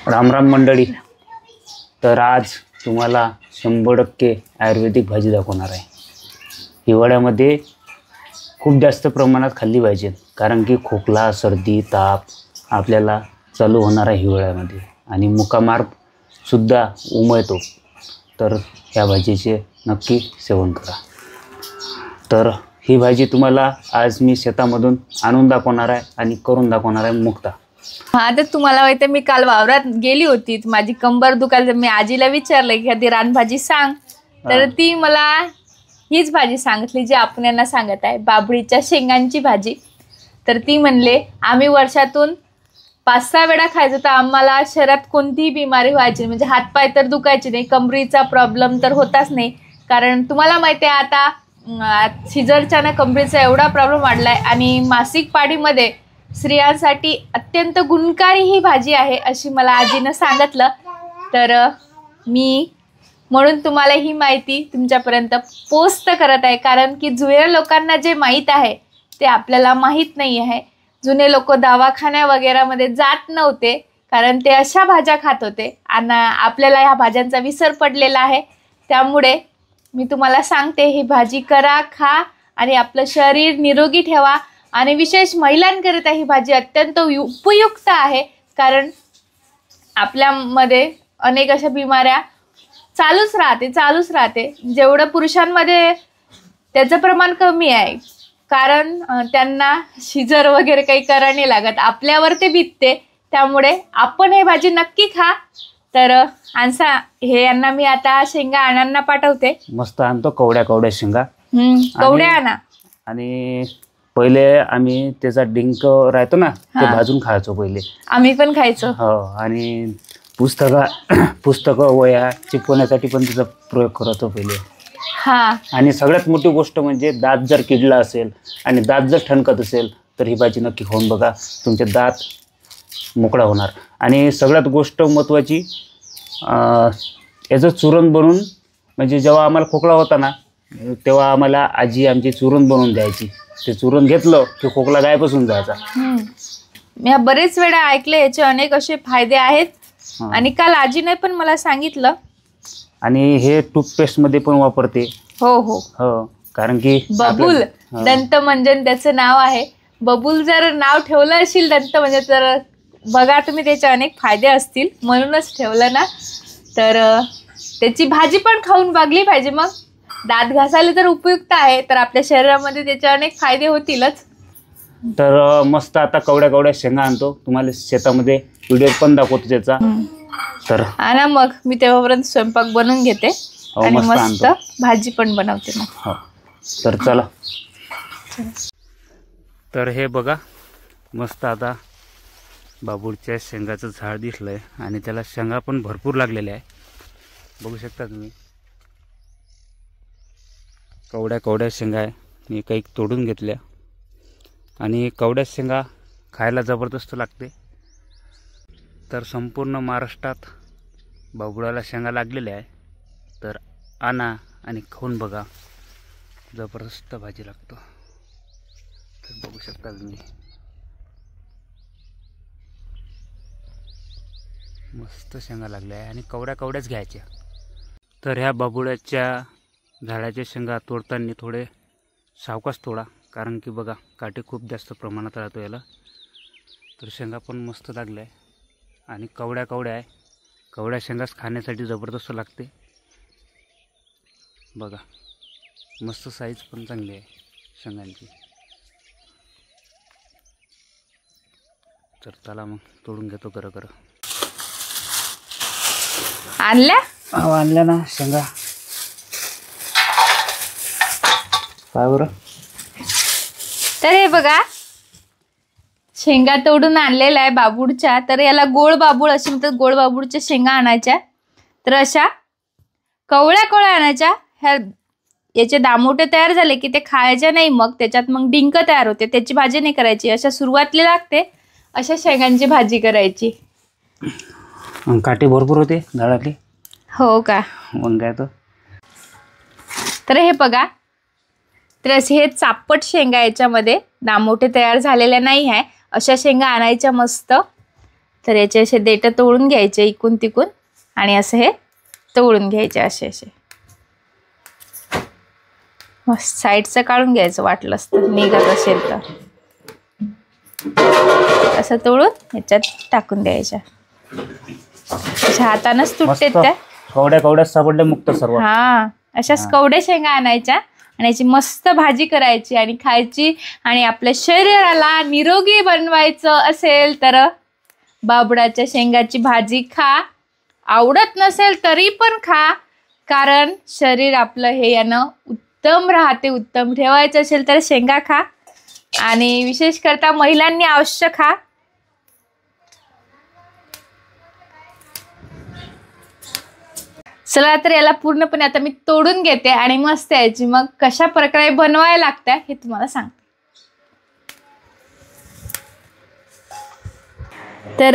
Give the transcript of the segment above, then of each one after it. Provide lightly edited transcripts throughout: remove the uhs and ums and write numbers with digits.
राम राम मंडळी. तर आज तुम्हाला 100% आयुर्वेदिक भाजी दाखवणार आहे. हिवाळ्यामध्ये खूप जास्त प्रमाणात खाल्ली पाहिजे, कारण की खोकला, सर्दी, ताप आपल्याला चालू होणार आहे हिवाळ्यामध्ये आणि मुकामार्गसुद्धा उमळतो. तर ह्या भाजीचे नक्की सेवन करा. तर ही भाजी तुम्हाला आज मी शेतामधून आणून दाखवणार आहे आणि करून दाखवणार आहे मुक्ता. हा, तर तुम्हाला माहिती आहे मी काल वावरात गेली होती, माझी कंबर दुखायला. मी आजीला विचारलं एखादी रानभाजी सांग, तर ती मला हीच भाजी सांगितली जी आपण यांना सांगत आहे, बाभळीच्या शेंगांची भाजी. तर ती म्हणले आम्ही वर्षातून 5-6 वेळा खायचो, तर आम्हाला शरीरात कोणतीही बिमारी व्हायची, म्हणजे हातपाय तर दुखायचे नाही, कमरीचा प्रॉब्लेम तर होताच नाही. कारण तुम्हाला माहिती आहे आता सीझरच्या ना कमरेचा एवढा प्रॉब्लेम वाढला आहे. आणि मासिक पाळीमध्ये स्त्रियांसाठी अत्यंत गुणकारी ही भाजी आहे अशी मला आजीनं सांगितलं. तर मी म्हणून तुम्हाला ही माहिती तुमच्यापर्यंत पोस्ट करत आहे, कारण की जुन्या लोकांना जे माहीत आहे ते आपल्याला माहीत नाही आहे. जुने लोक दवाखान्या वगैरेमध्ये जात नव्हते, कारण ते अशा भाज्या खात होते आणि आपल्याला ह्या भाज्यांचा विसर पडलेला आहे. त्यामुळे मी तुम्हाला सांगते, ही भाजी करा, खा आणि आपलं शरीर निरोगी ठेवा. आणि विशेष महिलांकरिता ही भाजी अत्यंत उपयुक्त आहे, कारण आपल्यामध्ये अनेक अशा बिमाऱ्या चालूच राहते. जेवढं पुरुषांमध्ये त्याचं प्रमाण कमी आहे, कारण त्यांना सीझर वगैरे काही करायला नाही लागत, आपल्यावर ते बितते. त्यामुळे आपण हे भाजी नक्की खा. तर हे यांना मी आता शेंगा आणांना पाठवते. मस्त आणतो कवड्या शेंगा. कवड्या आणा. आणि पहिले आम्ही त्याचा डिंक राहतो ना, ते भाजून खायचो पहिले. आम्ही पण खायचो. हो, आणि पुस्तकं वया चिपवण्यासाठी पण त्याचा प्रयोग करतो पहिले. आणि सगळ्यात मोठी गोष्ट म्हणजे दात जर किडला असेल आणि दात जर ठणकत असेल तर ही भाजी नक्की खाऊन बघा, तुमचे दात मोकळा होणार. आणि सगळ्यात गोष्ट महत्त्वाची, याचं चूरण बनवून, म्हणजे जेव्हा आम्हाला खोकला होता ना, तेव्हा आम्हाला आजी आमची चूरण बनवून द्यायची. ते चूरण घेतलं की खोकला गायबसून जायचा. मी बरेच वेळा ऐकले, याचे अनेक असे फायदे आहेत. आणि काल आजीने पण मला सांगितलं. आणि हे टूथपेस्ट मध्ये पण वापरते. हो, कारण की बबूल दंतमंजन त्याचं नाव आहे. बबूल जर नाव ठेवलं असेल दंतमंजन, तर बघा तुम्ही त्याचे अनेक फायदे असतील, म्हणूनच ठेवलं ना. तर त्याची भाजी पण खाऊन बघली पाहिजे. मग दात घासायला तर उपयुक्त आहे, तर आपल्या शरीरामध्ये त्याचे अनेक फायदे होतीलच. तर मस्त आता कवड्या शेंगा आणतो, तुम्हाला शेतामध्ये व्हिडिओ पण दाखवतो त्याचा. तर आणा, मग मी तेव्हापर्यंत स्वयंपाक बनवून घेते आणि मस्त भाजी पण बनवते मग. तर चला. तर हे बघा, मस्त आता बाबूळच्या शेंगाचं झाड दिसलंय आणि त्याला शेंगा पण भरपूर लागलेल्या आहे. बघू शकता तुम्ही, कवड्या शेंगा आहे. मी काही तोडून घेतल्या आणि कवड्या शेंगा खायला जबरदस्त लागते. तर संपूर्ण महाराष्ट्रात बाबुळाला शेंगा लागलेल्या आहे. तर आणा आणि खाऊन बघा, जबरदस्त भाजी लागतो. तर बघू शकता तुम्ही, मस्त शेंगा लागल्या आहे आणि कवड्याच घ्यायच्या. तर ह्या बाबुळ्याच्या झाडाच्या शेंगा तोडताना थोडे सावकाश तोडा, कारण की बघा काटे खूप जास्त प्रमाणात राहतो याला. तर शेंगा पण मस्त लागल्या आहे आणि कवड्या आहे. कवड्या शेंगाच खाण्यासाठी जबरदस्त लागते. बघा, मस्त साईज पण चांगली आहे शेंगांची. तर चला मग तोडून घेतो कर. आणल्या ना शेंगा. काय बरं. तर हे बघा, शेंगा तोडून आणलेला आहे बाबूळच्या. तर याला गोळ बाबूळ असे म्हणतात, गोळ बाबूळच्या शेंगा आणायच्या. तर अशा कवळ्या आणायच्या. याचे दामोटे तयार झाले की ते खायचे नाही, मग त्याच्यात मग डिंक तयार होते, त्याची भाजी नाही करायची. अशा सुरुवातीला लागते अशा शेंगांची भाजी करायची. काटे भरपूर होते झाडातले. हो का, मग काय. तर हे बघा, तर असे हे चापट शेंगा, याच्यामध्ये दामोटे तयार झालेल्या नाही आहे. अशा शेंगा आणायच्या मस्त. तर याचे असे देठ तोडून घ्यायचे इकून तिकून आणि असं हे तोडून घ्यायचे असे असे. मस्त साईडचं काढून घ्यायचं वाटलं असतं निघत असेल तर. असं तोडून ह्याच्यात टाकून द्यायच्या. अशा हातानंच तुटते त्या. कवड्या कवड्या सापडल्या मुक्त सर्व. हा अशाच कवड्या शेंगा आणायच्या आणि याची मस्त भाजी करायची आणि खायची. आणि आपल्या शरीराला निरोगी बनवायचं असेल तर बाबळाच्या शेंगाची भाजी खा. आवडत नसेल तरी पण खा, कारण शरीर आपलं हे यानं उत्तम राहते. उत्तम ठेवायचं असेल तर शेंगा खा आणि विशेष करता महिलांनी अवश्य खा. चला तर याला पूर्णपणे आता मी तोडून घेते आणि मस्त याची मग कशा प्रकारे बनवायला लागतं हे तुम्हाला सांगते. तर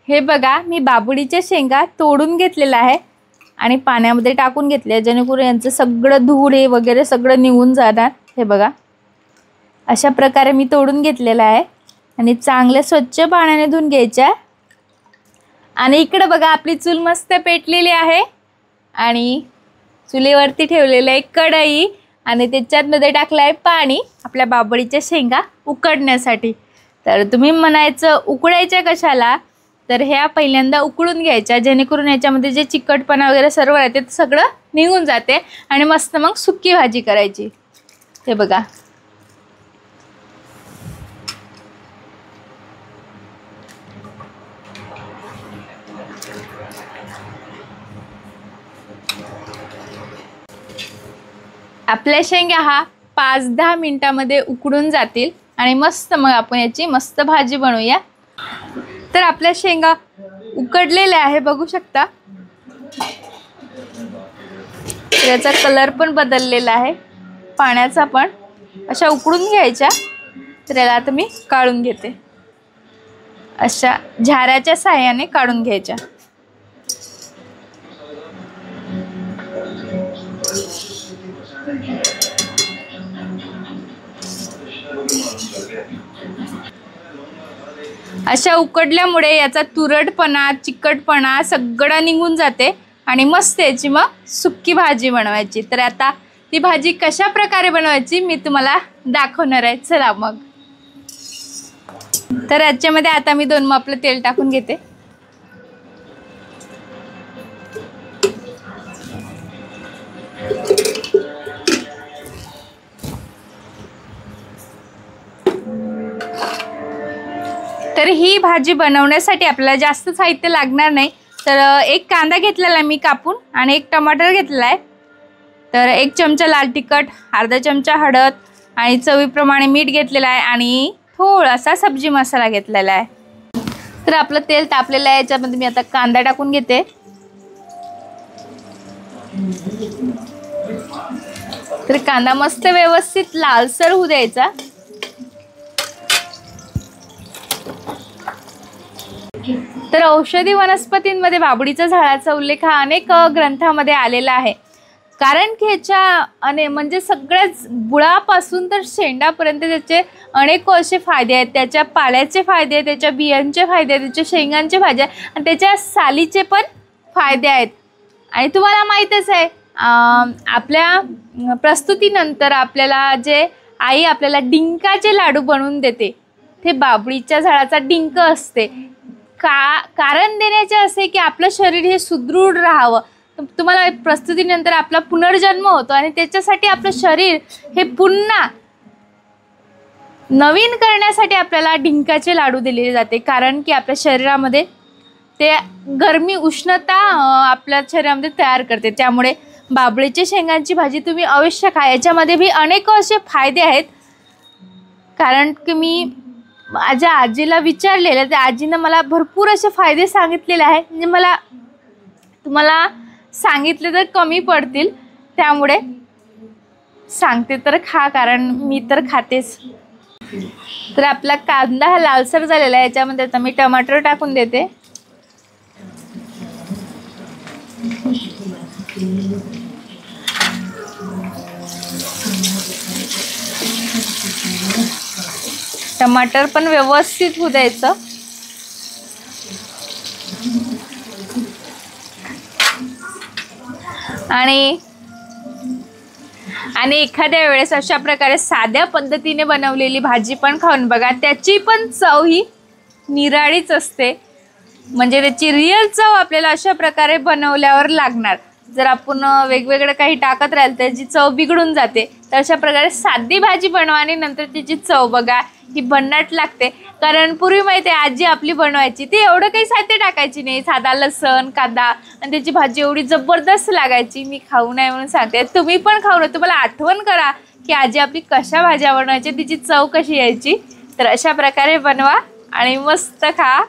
हे बघा, मी बाबुडीच्या शेंगा तोडून घेतलेला आहे आणि पाण्यामध्ये टाकून घेतले जेणेकरून यांचं सगळं धूळ हे वगैरे सगळं निघून जाणार. हे बघा अशा प्रकारे मी तोडून घेतलेला आहे आणि चांगले स्वच्छ पाण्याने धुवून घ्यायच्या. आणि इकडे बघा आपली चूल मस्त पेटलेली आहे आणि चुलीवरती ठेवलेलं आहे कढई आणि त्याच्यामध्ये टाकलं आहे पाणी आपल्या बाबळीच्या शेंगा उकडण्यासाठी. तर तुम्ही म्हणायचं उकडायच्या कशाला, तर ह्या पहिल्यांदा उकळून घ्यायच्या जेणेकरून याच्यामध्ये जे चिकटपणा वगैरे सर्व राहते ते सगळं निघून जाते आणि मस्त मग सुकी भाजी करायची. हे बघा आपल्या शेंगा हा 5-10 मिनिटांमध्ये उकडून जातील आणि मस्त मग आपण याची मस्त भाजी बनवूया. तर आपल्या शेंगा उकडलेल्या आहे बघू शकता. याचा कलर पण बदललेला आहे पाण्याचा पण. अशा उकडून घ्यायच्या. तर याला आता मी काढून घेते. अशा झाऱ्याच्या साहाय्याने काढून घ्यायच्या. अशा उकडल्यामुळे याचा तुरटपणा चिकटपणा सगळं निघून जाते आणि मस्त याची मग सुक्की भाजी बनवायची. तर आता ती भाजी कशा प्रकारे बनवायची मी तुम्हाला दाखवणार आहे. चला मग. तर याच्यामध्ये आता मी 2 मापलं तेल टाकून घेते. तर ही भाजी बनवण्यासाठी आपल्याला जास्त साहित्य लागणार नाही. तर 1 कांदा घेतलेला आहे मी कापून आणि 1 टमाटर घेतलेला आहे. तर 1 चमचा लाल तिखट, अर्धा चमचा हळद आणि चवीप्रमाणे मीठ घेतलेलं आहे आणि थोडासा सब्जी मसाला घेतलेला आहे. तर आपलं तेल तापलेलं आहे. याच्यामध्ये मी आता कांदा टाकून घेते. तर कांदा मस्त व्यवस्थित लालसर होऊ द्यायचा. तर औषधी वनस्पतींमध्ये बाबळीच्या झाडाचा उल्लेख हा अनेक ग्रंथामध्ये आलेला आहे. कारण की ह्याच्या म्हणजे सगळ्याच बुळापासून तर शेंडापर्यंत त्याचे अनेक असे फायदे आहेत. त्याच्या पाल्याचे फायदे आहेत, त्याच्या बियांचे फायदे आहेत, त्याच्या शेंगांचे फायदे आहेत आणि त्याच्या सालीचे पण फायदे आहेत. आणि तुम्हाला माहीतच आहे आपल्या प्रस्तुतीनंतर आपल्याला जे आई आपल्याला डिंकाचे लाडू बनवून देते ते बाबळीच्या झाडाचा डिंक असते. कारण देण्याचे असे की आपलं शरीर हे सुदृढ राहावं. तुम्हाला प्रस्तुतीनंतर आपला पुनर्जन्म होतो आणि त्याच्यासाठी आपलं शरीर हे पुन्हा नवीन करण्यासाठी आपल्याला डिंकाचे लाडू दिले जाते. कारण की आपल्या शरीरामध्ये ते गरमी उष्णता आपल्या शरीरामध्ये तयार करते. त्यामुळे बाबळीच्या शेंगांची भाजी तुम्ही अवश्य खा. याच्यामध्ये भी अनेक असे फायदे आहेत. कारण की मी माझ्या आजीला विचारलेलं, त्या आजीनं मला भरपूर असे फायदे सांगितलेले आहेत. म्हणजे मला तुम्हाला सांगितले तर कमी पडतील, त्यामुळे सांगते तर खा, कारण मी तर खातेच. तर आपला कांदा हा लालसर झालेला आहे. याच्यामध्ये आता मी टमाटर टाकून देते. टमाटर पण व्यवस्थित होऊ द्यायचं. आणि एखाद्या वेळेस अशा प्रकारे साध्या पद्धतीने बनवलेली भाजी पण खाऊन बघा, त्याची पण चव ही निराळीच असते. म्हणजे त्याची रिअल चव आपल्याला अशा प्रकारे बनवल्यावर लागणार. जर आपण वेगवेगळं काही टाकत राहिलं तर त्याची चव बिघडून जाते. तर अशा प्रकारे साधी भाजी बनवा आणि नंतर त्याची चव बघा, ही भन्नाट लागते. कारण पूर्वी माहिती आहे आजी आपली बनवायची, ती एवढं काही साहित्य टाकायची नाही, साधा लसण कांदा, आणि त्याची भाजी एवढी जबरदस्त लागायची. मी खाऊ नाही म्हणून सांगते, तुम्ही पण खाऊ नये. तुम्हाला आठवण करा की आजी आपली कशा भाज्या बनवायची, तिची चव कशी यायची. तर अशा प्रकारे बनवा आणि मस्त खा.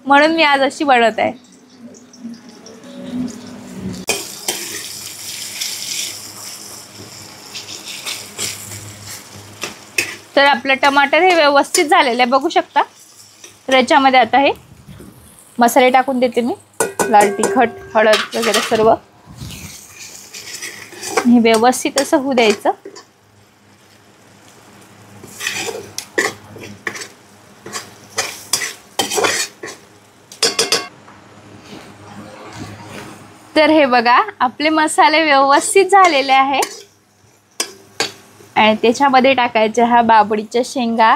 म्हणून मी आज अशी बनवत आहे. तर आपलं टमाटर हे व्यवस्थित झालेलं आहे, बघू शकता. तर याच्यामध्ये आता हे मसाले टाकून देते मी, लाल तिखट, हळद वगैरे सर्व. हे व्यवस्थित असं होऊ द्यायचं. तर हे बघा आपले मसाले व्यवस्थित झालेले आहे आणि त्याच्यामध्ये टाकायचे हा बाबडीच्या शेंगा.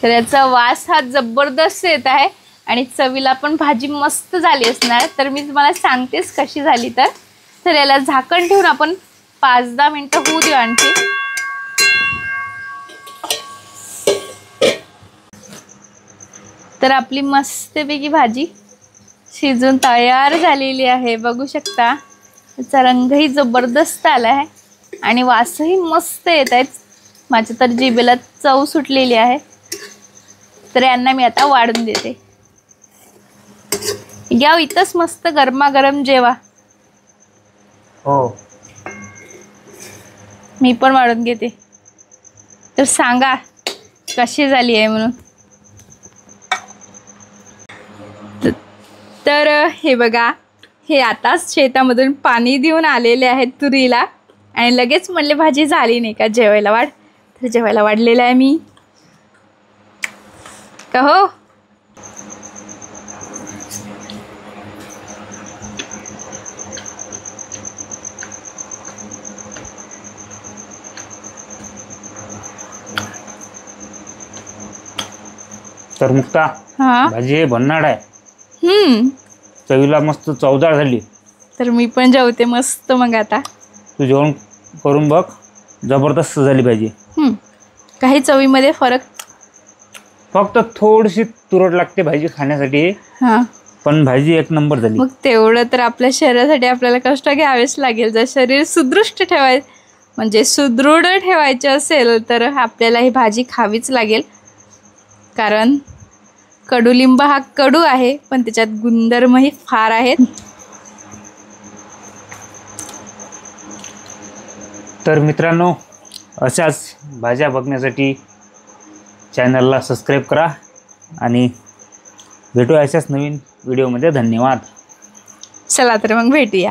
तर याचा वास हा जबरदस्त येत आहे आणि चवीला पण भाजी मस्त झाली असणार. तर मी तुम्हाला सांगतेच कशी झाली. तर याला झाकण ठेवून आपण 5-10 मिनिटं होऊ देऊ आणखी. तर आपली मस्तपैकी भाजी शिजून तयार झालेली आहे, बघू शकता. त्याचा रंगही जबरदस्त आला आहे आणि वासही मस्त येत आहेत. माझ्या तर जिभेला चव सुटलेली आहे. तर यांना मी आता वाढून देते. घ्या इथंच मस्त गरमागरम जेवा. हो, मी पण वाढून घेते. तर सांगा कशी झाली आहे म्हणून. तर हे बघा, हे आताच शेतामधून पाणी देऊन आलेले आहेत तुरीला आणि लगेच म्हणले भाजी झाली नाही का, जेवायला वाढ. तर जेवायला वाढलेलं आहे मी का हो. तर मुक्ता, हा, भाजी हे भन्नाट आहे. हम्म, चवीला मस्त चवदार झाली. तर मी पण जेवते मस्त. मग आता तू जेवण करून बघ, जबरदस्त झाली भाजी. काही चवीमध्ये फरक, फक्त थोडीशी तुरट लागते भाजी खाण्यासाठी, हा, पण भाजी एक नंबर झाली. मग तेवढं तर आपल्या शरीरासाठी आपल्याला कष्ट घ्यावेच लागेल. जर शरीर सुदृढ ठेवायचे असेल तर आपल्याला ही भाजी खावीच लागेल. कारण कडुलिंब हा कडू आहे पण त्याच्यात गुणधर्मही फार आहेत. तर मित्रांनो, अशाच भाज्या बघण्यासाठी चॅनलला सबस्क्राईब करा आणि भेटूया अशाच नवीन व्हिडिओमध्ये. धन्यवाद. चला तर मग भेटूया.